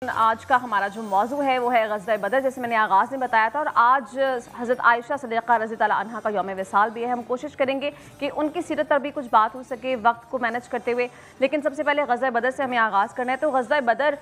آج کا ہمارا جو موضوع ہے وہ ہے غزوہ بدر، جیسے میں نے آغاز میں بتایا تھا، اور آج حضرت عائشہ صدیقہ رضی اللہ عنہا کا یوم وصال بھی ہے۔ ہم کوشش کریں گے کہ ان کی سیرت پر بھی کچھ بات ہو سکے وقت کو مینج کرتے ہوئے، لیکن سب سے پہلے غزوہ بدر سے ہمیں آغاز کرنا ہے۔ تو غزوہ بدر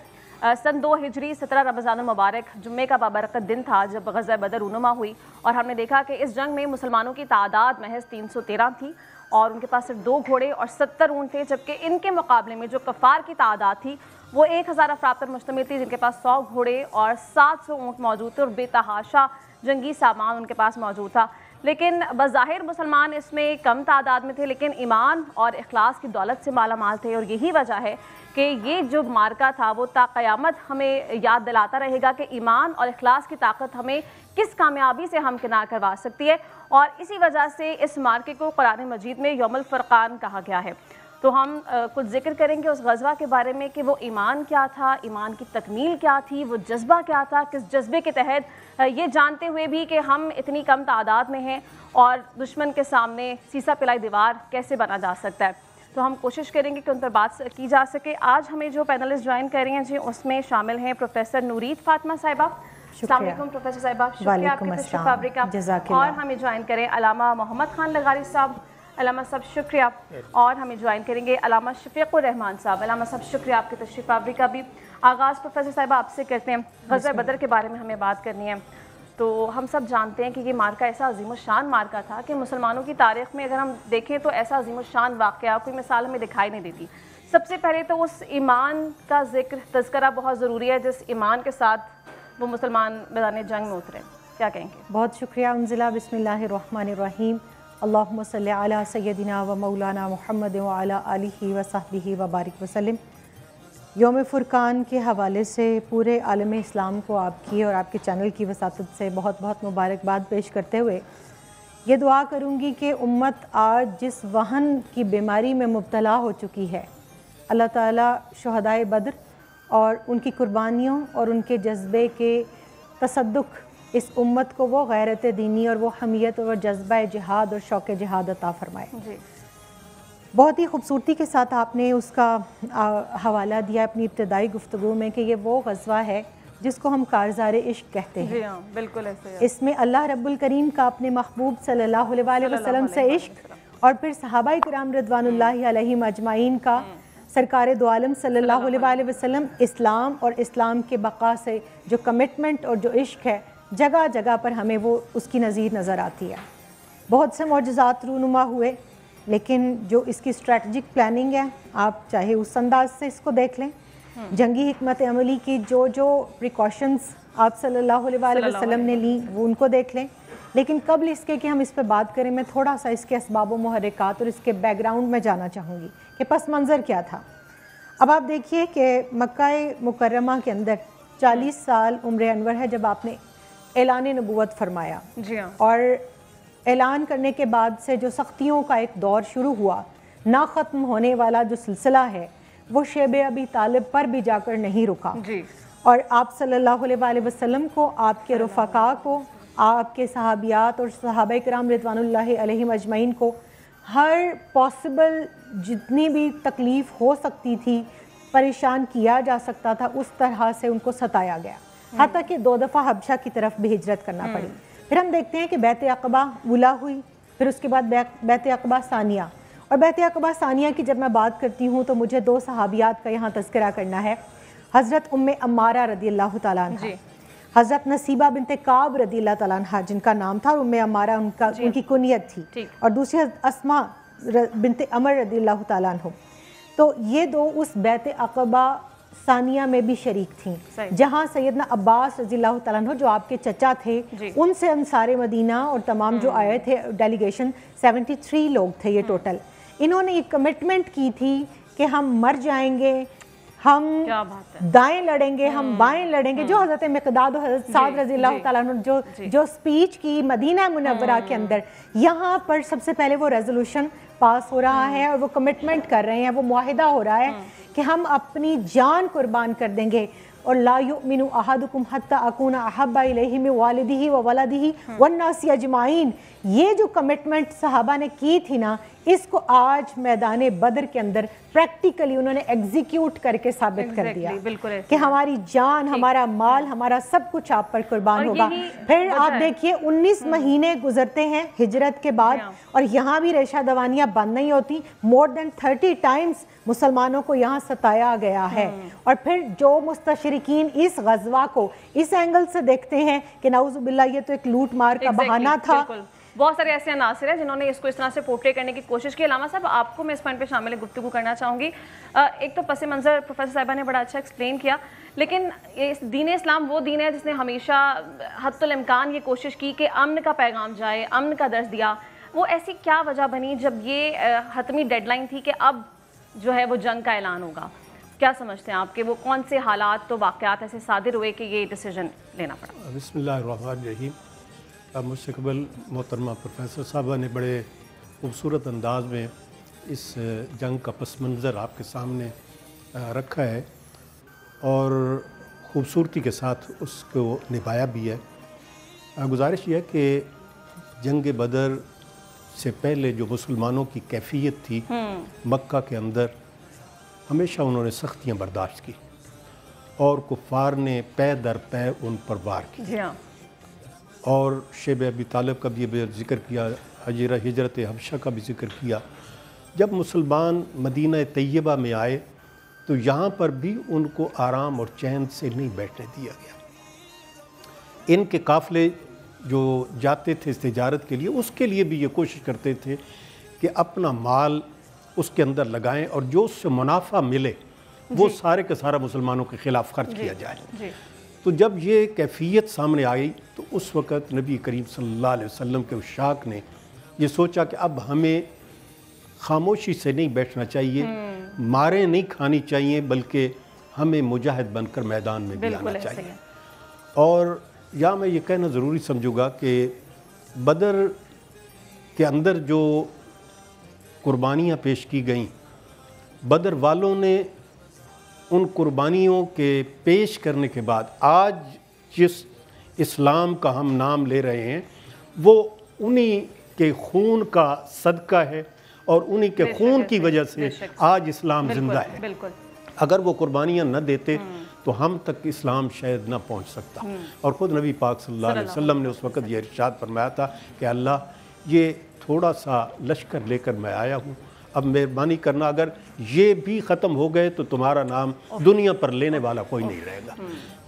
سن 2 ہجری 17 رمضان المبارک جمعے کا بابرکت دن تھا جب غزوہ بدر رونما ہوئی، اور ہم نے دیکھا کہ اس جنگ میں مسلمانوں کی تعداد محض 313 تھی، اور ان کے پاس صرف 2 گھوڑے اور 70 اونٹ تھے، جبکہ ان کے مقابلے میں جو کفار کی تعداد تھی وہ 1000 افراد پر مشتمل تھی، جن کے پاس 100 گھوڑے اور 700 اونٹ موجود تھے، اور بے تحاشا جنگی سامان ان کے پاس موجود تھا۔ لیکن بظاہر مسلمان اس میں کم تعداد میں تھے، لیکن ایمان اور اخلاص کی دولت سے مالا مال تھے، اور یہی وجہ ہے کہ یہ جو معرکہ تھا وہ تا قیامت ہمیں یاد دلاتا رہے گا کہ ایمان اور اخلاص کی طاقت ہمیں کس کامیابی سے ہمکنار کروا سکتی ہے، اور اسی وجہ سے اس معرکے کو قرآن مجید میں یوم الفرقان کہا گیا ہے۔ تو ہم کچھ ذکر کریں گے اس غزوہ کے بارے میں کہ وہ ایمان کیا تھا، ایمان کی تکمیل کیا تھی، وہ جذبہ کیا تھا، کس جذبے کے تحت یہ جانتے ہوئے بھی کہ ہم اتنی کم تعداد میں ہیں اور دشمن کے سامنے سیسا پلائی دیوار کیسے بنا جا سکتا ہے۔ تو ہم کوشش کریں گے کہ ان پر بات کی جا سکے۔ آج ہمیں جو پینلسٹ جوائن کر رہی ہیں جی، اس میں شامل ہیں پروفیسر نورید فاطمہ صاحبہ۔ السلام علیکم پروفیسر صاحبہ، شکریہ آپ کی تشریف آوری کا۔ اور ہمیں جوائن کریں علامہ محمد خان لغاری صاحب۔ علامہ صاحب شکریہ۔ اور ہمیں جوائن کریں گے علامہ شفیق الرحمان صاحب۔ علامہ صاحب شکریہ آپ کی تشریف آوری کا بھی۔ آغاز پروفیسر صاحبہ آپ سے کرتے ہیں، غزوہ بدر کے بارے میں ہمیں بات کرنی ہے۔ تو ہم سب جانتے ہیں کہ یہ مارکہ ایسا عظیم الشان مارکہ تھا کہ مسلمانوں کی تاریخ میں اگر ہم دیکھیں تو ایسا عظیم الشان واقعہ کوئی مثال ہمیں دکھائی نہیں دیتی۔ سب سے پہلے تو اس ایمان کا ذکر تذکرہ بہت ضروری ہے جس ایمان کے ساتھ وہ مسلمان میدان جنگ میں اترے، کیا کہیں گے؟ بہت شکریہ انزلہ۔ بسم اللہ الرحمن الرحیم۔ اللہم صلی علی سیدنا و مولانا محمد وعلی آلہ و صحبہ و بارک وسلم۔ یوم فرقان کے حوالے سے پورے عالم اسلام کو آپ کی اور آپ کے چینل کی وساطت سے بہت بہت مبارکباد پیش کرتے ہوئے یہ دعا کروں گی کہ امت آج جس وہن کی بیماری میں مبتلا ہو چکی ہے، اللہ تعالیٰ شہدائے بدر اور ان کی قربانیوں اور ان کے جذبے کے تصدق اس امت کو وہ غیرت دینی اور وہ حمیت اور جذبہ جہاد اور شوق جہاد عطا فرمائے۔ جی بہت ہی خوبصورتی کے ساتھ آپ نے اس کا حوالہ دیا اپنی ابتدائی گفتگو میں کہ یہ وہ غزوہ ہے جس کو ہم کارزار عشق کہتے ہیں۔ جی ہاں بالکل ایسے ہے۔ اس میں اللہ رب الکریم کا اپنے محبوب صلی اللہ علیہ وسلم سے عشق، اور پھر صحابہ کرام رضوان اللہ علیہم اجمعین کا سرکار دو عالم صلی اللہ علیہ وسلم اسلام اور اسلام کے بقا سے جو کمٹمنٹ اور جو عشق ہے، جگہ جگہ پر ہمیں وہ اس کی نظیر نظر آتی ہے۔ بہت سے معجزات رونما ہوئے، لیکن جو اس کی اسٹریٹجک پلاننگ ہے، آپ چاہے اس انداز سے اس کو دیکھ لیں، جنگی حکمت عملی کی جو پریکاشنز آپ صلی اللہ علیہ وسلم نے لی وہ ان کو دیکھ لیں، لیکن قبل اس کے کہ ہم اس پہ بات کریں میں تھوڑا سا اس کے اسباب و محرکات اور اس کے بیک گراؤنڈ میں جانا چاہوں گی کہ پس منظر کیا تھا۔ اب آپ دیکھیے کہ مکہ مکرمہ کے اندر 40 سال عمر انور ہے جب آپ نے اعلان نبوت فرمایا، جی ہاں، اور اعلان کرنے کے بعد سے جو سختیوں کا ایک دور شروع ہوا، نہ ختم ہونے والا جو سلسلہ ہے وہ شیب ابی طالب پر بھی جا کر نہیں رکا، جی، اور آپ صلی اللہ علیہ وسلم کو، آپ کے رفقاء کو، آپ کے صحابیات اور صحابہ کرام رضوان اللہ علیہم اجمعین کو ہر پاسبل جتنی بھی تکلیف ہو سکتی تھی، پریشان کیا جا سکتا تھا، اس طرح سے ان کو ستایا گیا، حتیٰ کہ 2 دفعہ حبشہ کی طرف بھی ہجرت کرنا پڑی۔ پھر ہم دیکھتے ہیں کہ بیعت عقبہ اولیٰ ہوئی، پھر اس کے بعد بیعت عقبہ ثانیہ، اور بیعت عقبہ ثانیہ کی جب میں بات کرتی ہوں تو مجھے 2 صحابیات کا یہاں تذکرہ کرنا ہے، حضرت ام عمارہ رضی اللہ تعالیٰ عنہ، حضرت نصیبہ بنت کعب رضی اللہ تعالیٰ عنہ جن کا نام تھا، اور ام عمارہ ان کی کنیت تھی، اور دوسری اسماء بنت عمر رضی اللہ تعالیٰ عنہ۔ تو یہ 2 اس بیعت عقبہ ثانیہ میں بھی شریک تھیں، جہاں سیدنا عباس رضی اللہ تعالیٰ عنہ جو آپ کے چچا تھے، ان سے انصار مدینہ اور تمام جو آئے تھے ڈیلیگیشن 73 لوگ تھے یہ ٹوٹل، انہوں نے ایک کمٹمنٹ کی تھی کہ ہم مر جائیں گے، ہم دائیں لڑیں گے، ہم بائیں لڑیں گے، جو حضرت مقداد اور حضرت سعد رضی اللہ تعالیٰ عنہ جو سپیچ کی مدینہ منورہ کے اندر، یہاں پر سب سے پہلے وہ ریزولوشن پاس ہو رہا ہے اور وہ کمٹمنٹ کر رہے ہیں، وہ معاہدہ ہو رہا ہے کہ ہم اپنی جان قربان کر دیں گے، اور لا یؤمن احدکم حتی اکون احب الیہ من والدہ و ولدہ والناس اجمعین، یہ جو کمٹمنٹ صحابہ نے کی تھی نا، اس کو آج میدان بدر کے اندر پریکٹیکلی انہوں نے ایگزیکیوٹ کر کے ثابت کر دیا کہ ہماری جان، ہمارا مال، ہمارا سب کچھ آپ پر قربان ہوگا۔ پھر آپ دیکھیے 19 مہینے گزرتے ہیں ہجرت کے بعد، اور یہاں بھی ریشہ دوانیاں بند نہیں ہوتی، مور دین 30 ٹائمز مسلمانوں کو یہاں ستایا گیا ہے۔ اور پھر جو مستشرقین اس غزوہ کو اس اینگل سے دیکھتے ہیں کہ نعوذ باللہ یہ تو ایک لوٹ مار کا بہانہ تھا، بہت سارے ایسے عناصر ہیں جنہوں نے اس کو اس طرح سے پورٹری کرنے کی کوشش کی۔ علامہ صاحب، آپ کو میں اس پوائنٹ پہ شامل گفتگو کرنا چاہوں گی۔ ایک تو پس منظر پروفیسر صاحبہ نے بڑا اچھا ایکسپلین کیا، لیکن دین اسلام وہ دین ہے جس نے ہمیشہ حد الامکان یہ کوشش کی کہ امن کا پیغام جائے، امن کا درس دیا۔ وہ ایسی کیا وجہ بنی جب یہ حتمی ڈیڈ لائن تھی کہ اب جو ہے وہ جنگ کا اعلان ہوگا؟ کیا سمجھتے ہیں آپ کہ وہ کون سے حالات تو واقعات ایسے صادر ہوئے کہ یہ ڈیسیجن لینا پڑا؟ بسم اللہ الرحمن الرحیم۔ مجھ سے قبل محترمہ پروفیسر صاحبہ نے بڑے خوبصورت انداز میں اس جنگ کا پس منظر آپ کے سامنے رکھا ہے اور خوبصورتی کے ساتھ اس کو نبھایا بھی ہے۔ گزارش یہ ہے کہ جنگ بدر سے پہلے جو مسلمانوں کی کیفیت تھی مکہ کے اندر، ہمیشہ انہوں نے سختیاں برداشت کی اور کفار نے پے در پے ان پر وار کی۔ جی ہاں، اور شیب ابی طالب کا بھی ذکر کیا، ہجرت حبشہ کا بھی ذکر کیا۔ جب مسلمان مدینہ طیبہ میں آئے تو یہاں پر بھی ان کو آرام اور چین سے نہیں بیٹھنے دیا گیا۔ ان کے قافلے جو جاتے تھے اس تجارت کے لیے، اس کے لیے بھی یہ کوشش کرتے تھے کہ اپنا مال اس کے اندر لگائیں اور جو اس سے منافع ملے وہ سارے کا سارا مسلمانوں کے خلاف خرچ کیا جائے۔ تو جب یہ کیفیت سامنے آئی تو اس وقت نبی کریم صلی اللہ علیہ وسلم کے عشاق نے یہ سوچا کہ اب ہمیں خاموشی سے نہیں بیٹھنا چاہیے، ماریں نہیں کھانی چاہیے، بلکہ ہمیں مجاہد بن کر میدان میں بھی آنا چاہیے۔ اور یا میں یہ کہنا ضروری سمجھوں گا کہ بدر کے اندر جو قربانیاں پیش کی گئیں، بدر والوں نے ان قربانیوں کے پیش کرنے کے بعد آج جس اسلام کا ہم نام لے رہے ہیں وہ انہی کے خون کا صدقہ ہے اور انہی کے خون کی وجہ سے آج اسلام زندہ ہے۔ اگر وہ قربانیاں نہ دیتے تو ہم تک اسلام شاید نہ پہنچ سکتا۔ اور خود نبی پاک صلی اللہ علیہ وسلم نے اس وقت یہ ارشاد فرمایا تھا کہ اللہ، یہ تھوڑا سا لشکر لے کر میں آیا ہوں، اب مہربانی کرنا، اگر یہ بھی ختم ہو گئے تو تمہارا نام دنیا پر لینے والا کوئی نہیں رہے گا۔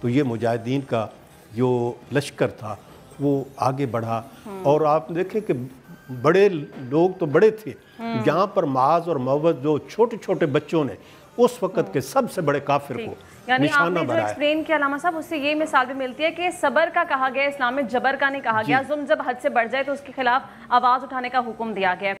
تو یہ مجاہدین کا جو لشکر تھا وہ آگے بڑھا، اور آپ دیکھیں کہ بڑے لوگ تو بڑے تھے، جہاں پر معاذ اور معوذ جو چھوٹے چھوٹے بچوں نے اس وقت کے سب سے بڑے کافر کو یعنی آپ نشانہ نے جو بنایا۔ ایکسپلین کیا علامہ صاحب، اس سے یہ مثال بھی ملتی ہے کہ صبر کا کہا گیا اسلام میں، جبر کا نہیں کہا گیا۔ ظلم جب حد سے بڑھ جائے تو اس کے خلاف آواز اٹھانے کا حکم دیا گیا ہے۔